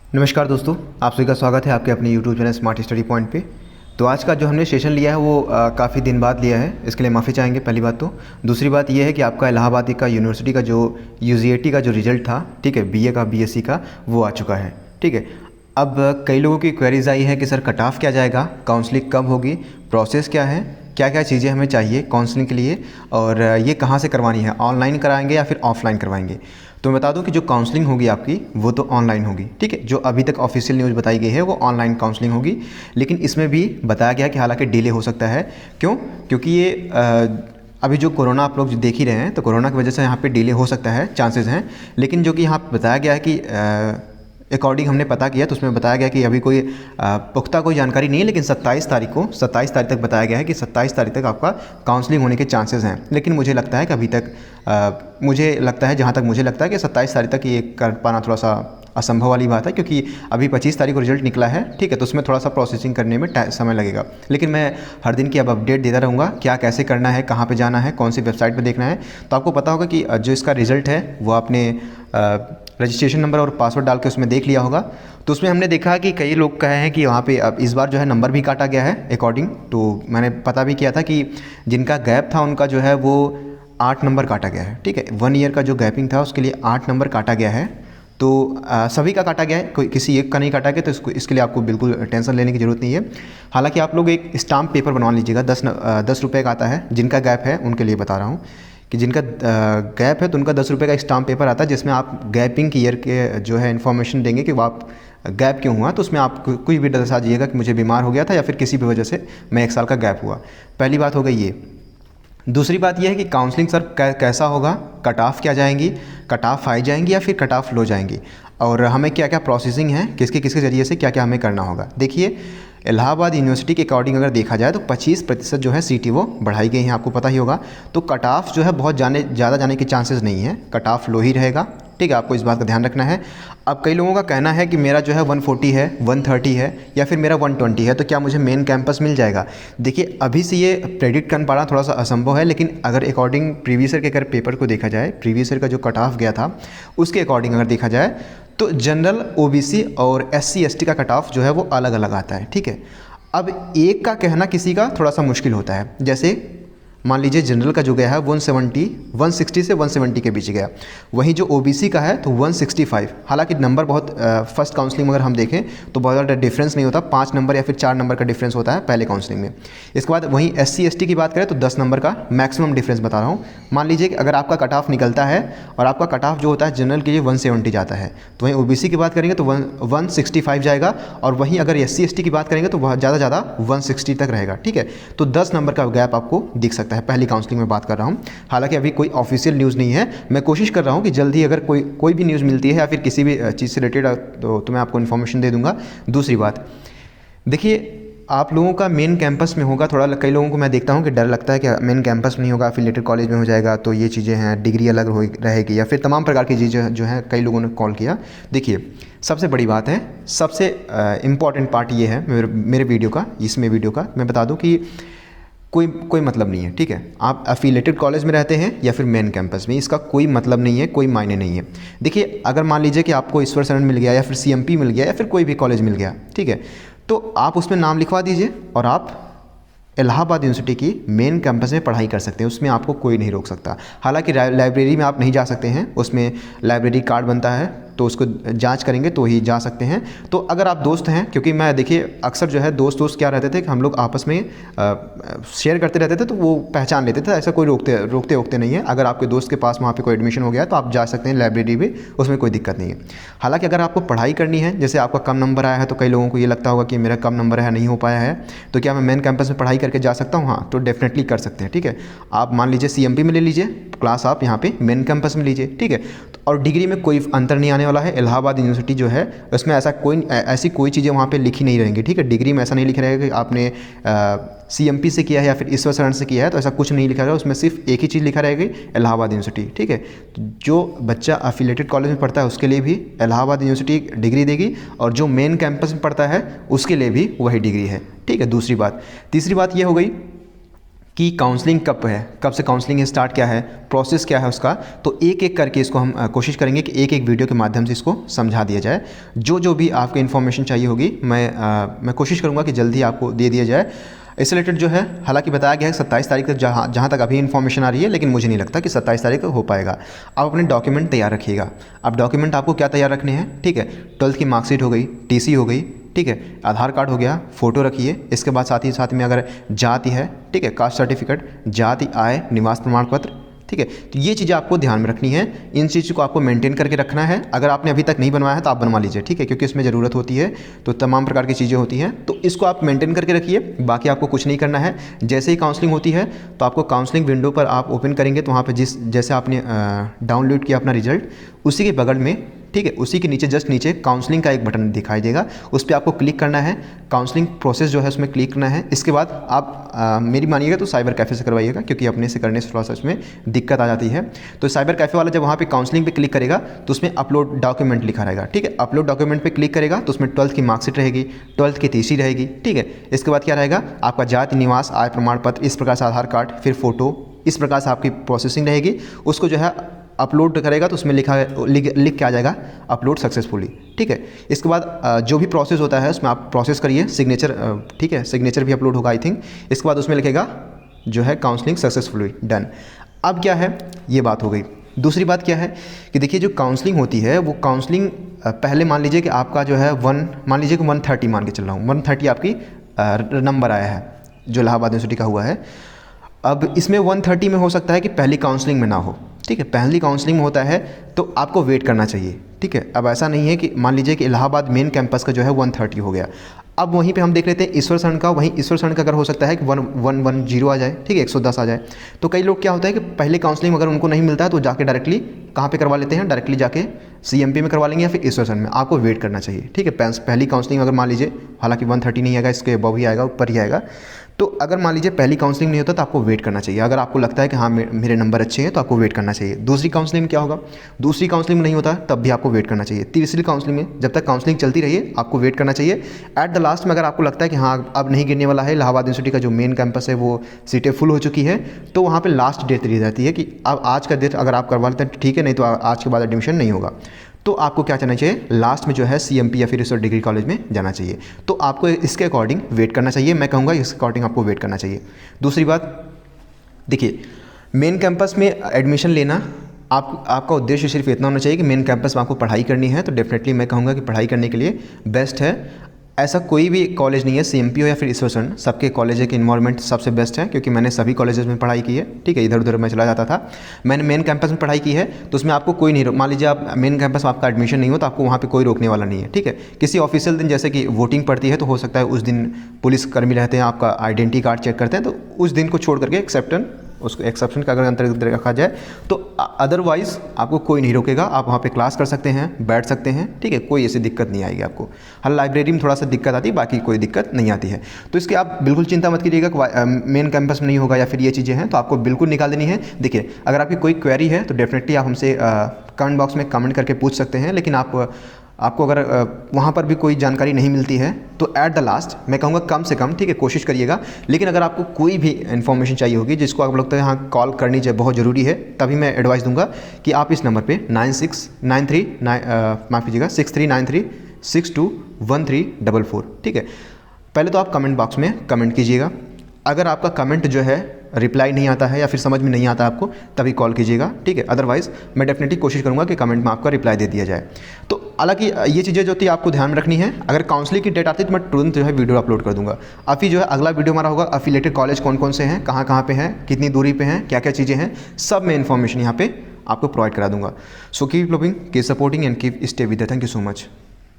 नमस्कार दोस्तों, आप सभी का स्वागत है आपके अपने YouTube channel smart study point पे। तो आज का जो हमने सेशन लिया है वो काफ़ी दिन बाद लिया है, इसके लिए माफ़ी चाहेंगे पहली बात तो। दूसरी बात ये है कि आपका इलाहाबादी का यूनिवर्सिटी का जो UGAT का जो रिज़ल्ट था, ठीक है, BA का BSc का, वो आ चुका है, ठीक है। अब कई लोगों की क्वेरीज आई है कि सर कट ऑफ क्या जाएगा, काउंसलिंग कब होगी, प्रोसेस क्या है, क्या क्या चीज़ें हमें चाहिए काउंसलिंग के लिए, और ये कहाँ से करवानी है, ऑनलाइन कराएंगे या फिर ऑफलाइन करवाएंगे। तो मैं बता दूं कि जो काउंसलिंग होगी आपकी वो तो ऑनलाइन होगी, ठीक है। जो अभी तक ऑफिशियल न्यूज़ बताई गई है वो ऑनलाइन काउंसलिंग होगी, लेकिन इसमें भी बताया गया कि हालांकि डिले हो सकता है। क्यों? क्योंकि ये अभी जो कोरोना आप लोग देख ही रहे हैं, तो कोरोना की वजह से यहाँ पे डिले हो सकता है, चांसेस हैं। लेकिन जो कि यहाँ पे बताया गया है कि अकॉर्डिंग हमने पता किया तो उसमें बताया गया कि अभी कोई पुख्ता कोई जानकारी नहीं है, लेकिन 27 तारीख तक बताया गया है कि 27 तारीख तक आपका काउंसलिंग होने के चांसेस हैं। लेकिन मुझे लगता है कि अभी तक जहाँ तक मुझे लगता है कि 27 तारीख तक ये कर पाना थोड़ा सा असंभव वाली बात है, क्योंकि अभी 25 तारीख को रिजल्ट निकला है, ठीक है। तो उसमें थोड़ा सा प्रोसेसिंग करने में समय लगेगा। लेकिन मैं हर दिन की अब अपडेट देता रहूँगा, क्या कैसे करना है, कहाँ पे जाना है, कौन सी वेबसाइट पे देखना है। तो आपको पता होगा कि जो इसका रिज़ल्ट है वो आपने रजिस्ट्रेशन नंबर और पासवर्ड डाल के उसमें देख लिया होगा। तो उसमें हमने देखा कि कई लोग कहे हैं कि वहाँ पे अब इस बार जो है नंबर भी काटा गया है अकॉर्डिंग। तो मैंने पता भी किया था कि जिनका गैप था उनका जो है वो 8 नंबर काटा गया है, ठीक है। 1 ईयर का जो गैपिंग था उसके लिए 8 नंबर काटा गया है। तो सभी का काटा गया है, कोई किसी एक का नहीं काटा गया। तो इसके लिए आपको बिल्कुल टेंशन लेने की ज़रूरत नहीं है। हालांकि आप लोग एक स्टाम्प पेपर बनवा लीजिएगा, 10 रुपये का आता है। जिनका गैप है उनके लिए बता रहा हूँ कि जिनका गैप है तो उनका 10 रुपये का स्टाम्प पेपर आता है, जिसमें आप गैपिंग ईयर के जो है इन्फॉर्मेशन देंगे कि वो आप गैप क्यों हुआ। तो उसमें आप कुछ भी दर्शा दीजिएगा कि मुझे बीमार हो गया था या फिर किसी भी वजह से मैं 1 साल का गैप हुआ। पहली बात हो गई ये। दूसरी बात यह है कि काउंसलिंग सर कैसा होगा, कट ऑफ क्या जाएंगी, कट ऑफ हाई जाएंगी या फिर कट ऑफ लो जाएंगी, और हमें क्या क्या प्रोसेसिंग है, किसके किसके ज़रिए से क्या क्या हमें करना होगा। देखिए, इलाहाबाद यूनिवर्सिटी के अकॉर्डिंग अगर देखा जाए तो 25% जो है सीटें वो बढ़ाई गई हैं, आपको पता ही होगा। तो कट ऑफ जो है बहुत ज़्यादा जाने के चांसेस नहीं है, कट ऑफ लो ही रहेगा, ठीक है। आपको इस बात का ध्यान रखना है। अब कई लोगों का कहना है कि मेरा जो है 140 है, 130 है या फिर मेरा 120 है, तो क्या मुझे मेन कैंपस मिल जाएगा। देखिए, अभी से ये प्रेडिक्ट कर पाना थोड़ा सा असंभव है, लेकिन अगर अकॉर्डिंग प्रीवियस ईयर के अगर पेपर को देखा जाए, प्रीवियस ईयर का जो कट ऑफ गया था उसके अकॉर्डिंग अगर देखा जाए तो जनरल, OBC और SC ST का कट ऑफ जो है वो अलग अलग आता है, ठीक है। अब एक का कहना किसी का थोड़ा सा मुश्किल होता है। जैसे मान लीजिए जनरल का जो गया है 160 से 170 के बीच गया, वहीं जो OBC का है तो 165। हालांकि नंबर बहुत फर्स्ट काउंसलिंग में अगर हम देखें तो बहुत ज़्यादा डिफरेंस नहीं होता, 5 नंबर या फिर 4 नंबर का डिफरेंस होता है पहले काउंसलिंग में। इसके बाद वहीं SC ST की बात करें तो 10 नंबर का मैक्सिमम डिफरेंस बता रहा हूँ। मान लीजिए कि अगर आपका कट ऑफ निकलता है और आपका कट ऑफ जो होता है जनरल के लिए 170 जाता है, तो वहीं OBC की बात करेंगे तो 165 जाएगा, और वहीं अगर SC ST की बात करेंगे तो बहुत ज़्यादा 160 तक रहेगा, ठीक है। तो 10 नंबर का गैप आपको दिख सकता है, पहली काउंसलिंग में बात कर रहा हूं। हालांकि अभी कोई ऑफिशियल न्यूज़ नहीं है, मैं कोशिश कर रहा हूं कि जल्दी अगर कोई भी न्यूज़ मिलती है या फिर किसी भी चीज़ से रिलेटेड तो मैं आपको इन्फॉर्मेशन दे दूंगा। दूसरी बात, देखिए, आप लोगों का मेन कैंपस में होगा। थोड़ा कई लोगों को मैं देखता हूं कि डर लगता है कि मेन कैंपस में नहीं होगा, एफिलिएटेड कॉलेज में हो जाएगा, तो ये चीज़ें हैं, डिग्री अलग रहेगी या फिर तमाम प्रकार की चीज़ें जो हैं, कई लोगों ने कॉल किया। देखिए, सबसे बड़ी बात है, सबसे इम्पॉर्टेंट पार्ट ये है मेरे वीडियो का, इसमें वीडियो का मैं बता दूँ कि कोई मतलब नहीं है, ठीक है। आप एफिलिएटेड कॉलेज में रहते हैं या फिर मेन कैंपस में, इसका कोई मतलब नहीं है, कोई मायने नहीं है। देखिए, अगर मान लीजिए कि आपको ईश्वर शरण मिल गया या फिर CMP मिल गया या फिर कोई भी कॉलेज मिल गया, ठीक है, तो आप उसमें नाम लिखवा दीजिए और आप इलाहाबाद यूनिवर्सिटी की मेन कैंपस में पढ़ाई कर सकते हैं, उसमें आपको कोई नहीं रोक सकता। हालांकि लाइब्रेरी में आप नहीं जा सकते हैं, उसमें लाइब्रेरी कार्ड बनता है, तो उसको जांच करेंगे तो ही जा सकते हैं। तो अगर आप दोस्त हैं, क्योंकि मैं देखिए अक्सर जो है दोस्त क्या रहते थे कि हम लोग आपस में शेयर करते रहते थे, तो वो पहचान लेते थे, ऐसा कोई रोकते नहीं है। अगर आपके दोस्त के पास वहाँ पे कोई एडमिशन हो गया तो आप जा सकते हैं लाइब्रेरी भी, उसमें कोई दिक्कत नहीं है। हालांकि अगर आपको पढ़ाई करनी है, जैसे आपका कम नंबर आया है, तो कई लोगों को ये लगता होगा कि मेरा कम नंबर है, नहीं हो पाया है, तो क्या मैं मेन कैंपस में पढ़ाई करके जा सकता हूँ? हाँ, तो डेफिनेटली कर सकते हैं, ठीक है। आप मान लीजिए CMP में ले लीजिए क्लास, आप यहाँ पे मेन कैंपस में लीजिए, ठीक है। और डिग्री में कोई अंतर नहीं आने वाला है। इलाहाबाद यूनिवर्सिटी जो है उसमें ऐसी कोई चीज़ें वहाँ पे लिखी नहीं रहेंगी, ठीक है। डिग्री में ऐसा नहीं लिखा रहेगा कि आपने CMP से किया है या फिर ईश्वर शरण से किया है, तो ऐसा कुछ नहीं लिखा रहेगा। उसमें सिर्फ एक ही चीज़ लिखा रहेगी, इलाहाबाद यूनिवर्सिटी, ठीक है। तो जो बच्चा एफिलिएटेड कॉलेज में पढ़ता है उसके लिए भी इलाहाबाद यूनिवर्सिटी डिग्री देगी, और जो मेन कैंपस में पढ़ता है उसके लिए भी वही डिग्री है, ठीक है। दूसरी बात, तीसरी बात ये हो गई कि काउंसलिंग कब है, कब से काउंसलिंग स्टार्ट, क्या है प्रोसेस, क्या है उसका। तो एक एक करके इसको हम कोशिश करेंगे कि एक एक वीडियो के माध्यम से इसको समझा दिया जाए। जो भी आपको इन्फॉर्मेशन चाहिए होगी मैं कोशिश करूँगा कि जल्दी आपको दे दिया जाए। इससे रिलेटेड जो है हालांकि बताया गया है 27 तारीख तक, जहाँ तक अभी इन्फॉर्मेशन आ रही है, लेकिन मुझे नहीं लगता कि 27 तारीख तक हो पाएगा। आप अपने डॉक्यूमेंट तैयार रखिएगा। अब डॉक्यूमेंट आपको क्या तैयार रखने हैं, ठीक है, 12th की मार्कशीट हो गई, टीसी हो गई, ठीक है, आधार कार्ड हो गया, फ़ोटो रखिए। इसके बाद साथ में अगर जाति है, ठीक है, कास्ट सर्टिफिकेट, जाति, आय, निवास प्रमाण पत्र, ठीक है। तो ये चीज़ें आपको ध्यान में रखनी है, इन चीज़ को आपको मेंटेन करके रखना है। अगर आपने अभी तक नहीं बनवाया है तो आप बनवा लीजिए, ठीक है, क्योंकि इसमें ज़रूरत होती है, तो तमाम प्रकार की चीज़ें होती हैं, तो इसको आप मेंटेन करके रखिए। बाकी आपको कुछ नहीं करना है। जैसे ही काउंसलिंग होती है तो आपको काउंसलिंग विंडो पर आप ओपन करेंगे तो वहाँ पर जैसे आपने डाउनलोड किया अपना रिजल्ट, उसी के बगल में, ठीक है, उसी के नीचे जस्ट नीचे काउंसलिंग का एक बटन दिखाई देगा, उस पर आपको क्लिक करना है। काउंसलिंग प्रोसेस जो है उसमें क्लिक करना है। इसके बाद आप मेरी मानिएगा तो साइबर कैफ़े से करवाइएगा, क्योंकि अपने से करने से थोड़ा सा इसमें दिक्कत आ जाती है। तो साइबर कैफ़े वाला जब वहाँ पे काउंसलिंग पे क्लिक करेगा तो उसमें अपलोड डॉक्यूमेंट लिखा रहेगा, ठीक है। अपलोड डॉक्यूमेंट पे क्लिक करेगा तो उसमें 12th की मार्कशीट रहेगी, 12th की टीसी रहेगी, ठीक है। इसके बाद क्या रहेगा, आपका जाति, निवास, आय प्रमाण पत्र, इस प्रकार से आधार कार्ड, फिर फोटो, इस प्रकार से आपकी प्रोसेसिंग रहेगी। उसको जो है अपलोड करेगा तो उसमें लिख के आ जाएगा अपलोड सक्सेसफुली, ठीक है। इसके बाद जो भी प्रोसेस होता है उसमें आप प्रोसेस करिए, सिग्नेचर, ठीक है, सिग्नेचर भी अपलोड होगा आई थिंक। इसके बाद उसमें लिखेगा जो है काउंसलिंग सक्सेसफुली डन। अब क्या है, ये बात हो गई। दूसरी बात क्या है कि देखिए जो काउंसलिंग होती है वो काउंसलिंग पहले मान लीजिए कि आपका जो है मान लीजिए कि 130 मान के चल रहा हूँ, 130 आपकी नंबर आया है जो इलाहाबाद यूनिवर्सिटी का हुआ है। अब इसमें 130 में हो सकता है कि पहली काउंसलिंग में ना हो, ठीक है, पहली काउंसलिंग में होता है तो आपको वेट करना चाहिए, ठीक है। अब ऐसा नहीं है कि मान लीजिए कि इलाहाबाद मेन कैंपस का जो है 130 हो गया, अब वहीं पे हम देख लेते हैं ईश्वर सरण का, वहीं ईश्वर सरण का अगर हो सकता है कि 110 आ जाए, ठीक है, 110 आ जाए। तो कई लोग क्या होता है कि पहले काउंसलिंग अगर उनको नहीं मिलता है तो जाके डायरेक्टली कहाँ पे करवा लेते हैं, डायरेक्टली जाके CMP में करवा लेंगे या फिर ईश्वर सरण में। आपको वेट करना चाहिए, ठीक है। पहली काउंसलिंग अगर मान लीजिए, हालांकि 130 नहीं आएगा, इसके अबव ही आएगा, ऊपर ही आएगा। तो अगर मान लीजिए पहली काउंसलिंग नहीं होता तो आपको वेट करना चाहिए। अगर आपको लगता है कि हाँ मेरे नंबर अच्छे हैं तो आपको वेट करना चाहिए। दूसरी काउंसलिंग में क्या होगा, दूसरी काउंसलिंग में नहीं होता तब भी आपको वेट करना चाहिए। तीसरी काउंसलिंग में जब तक काउंसलिंग चलती रही है आपको वेट करना चाहिए। एट द लास्ट में अगर आपको लगता है कि हाँ अब नहीं गिरने वाला है, इलाहाबाद यूनिवर्सिटी का जो मेन कैंपस है वो सीटें फुल हो चुकी है, तो वहाँ पर लास्ट डेट दी जाती है कि अब आज का डेट अगर आप करवा लेते हैं ठीक है, नहीं तो आज के बाद एडमिशन नहीं होगा। तो आपको क्या करना चाहिए, लास्ट में जो है CMP या फिर ईश्वर डिग्री कॉलेज में जाना चाहिए। तो आपको इसके अकॉर्डिंग वेट करना चाहिए, मैं कहूँगा इसके अकॉर्डिंग आपको वेट करना चाहिए। दूसरी बात देखिए, मेन कैंपस में एडमिशन लेना, आपका उद्देश्य सिर्फ इतना होना चाहिए कि मेन कैंपस में आपको पढ़ाई करनी है, तो डेफिनेटली मैं कहूँगा कि पढ़ाई करने के लिए बेस्ट है। ऐसा कोई भी कॉलेज नहीं है, CMP हो या फिर ईश्वर सरण, सबके कॉलेज के इन्वायरमेंट सबसे बेस्ट है, क्योंकि मैंने सभी कॉलेजेस में पढ़ाई की है, ठीक है। इधर उधर मैं चला जाता था, मैंने मेन कैंपस में पढ़ाई की है, तो उसमें आपको कोई नहीं मान लीजिए आप मेन कैंपस में आपका एडमिशन नहीं हो तो आपको वहाँ पे कोई रोकने वाला नहीं है, ठीक है। किसी ऑफिशियल दिन जैसे कि वोटिंग पड़ती है तो हो सकता है उस दिन पुलिस कर्मी रहते हैं, आपका आइडेंटिटी कार्ड चेक करते हैं, तो उस दिन को छोड़ करके उसको एक्सेप्शन का अगर अंतर्गत रखा जाए तो अदरवाइज़ आपको कोई नहीं रोकेगा, आप वहाँ पे क्लास कर सकते हैं, बैठ सकते हैं, ठीक है, कोई ऐसी दिक्कत नहीं आएगी आपको। हाँ लाइब्रेरी में थोड़ा सा दिक्कत आती है, बाकी कोई दिक्कत नहीं आती है। तो इसके आप बिल्कुल चिंता मत कीजिएगा, मेन कैंपस में नहीं होगा या फिर ये चीज़ें हैं तो आपको बिल्कुल निकाल देनी है। देखिए अगर आपकी कोई क्वेरी है तो डेफिनेटली आप हमसे कमेंट बॉक्स में कमेंट करके पूछ सकते हैं, लेकिन आपको अगर वहाँ पर भी कोई जानकारी नहीं मिलती है तो एट द लास्ट मैं कहूँगा कम से कम, ठीक है, कोशिश करिएगा। लेकिन अगर आपको कोई भी इन्फॉर्मेशन चाहिए होगी जिसको आपको लगता है हाँ कॉल करनी चाहिए, बहुत ज़रूरी है, तभी मैं एडवाइस दूंगा कि आप इस नंबर पे 6393621344, ठीक है। पहले तो आप कमेंट बॉक्स में कमेंट कीजिएगा। अगर आपका कमेंट जो है रिप्लाई नहीं आता है या फिर समझ में नहीं आता आपको तभी कॉल कीजिएगा, ठीक है। अदरवाइज़ मैं डेफिनेटली कोशिश करूंगा कि कमेंट में आपका रिप्लाई दे दिया जाए। तो हालांकि ये चीज़ें जो थी आपको ध्यान में रखनी है। अगर काउंसलिंग की डेट आती है तो मैं तुरंत जो है वीडियो अपलोड कर दूंगा। अभी जो है अगला वीडियो हमारा होगा अफिलिएटेड कॉलेज कौन कौन से हैं, कहाँ पे हैं, कितनी दूरी पे हैं, क्या क्या चीज़ें हैं, सब मैं इन्फॉर्मेशन यहाँ पे आपको प्रोवाइड करा दूंगा। So keep loving, keep supporting and keep stay with. Thank you so much.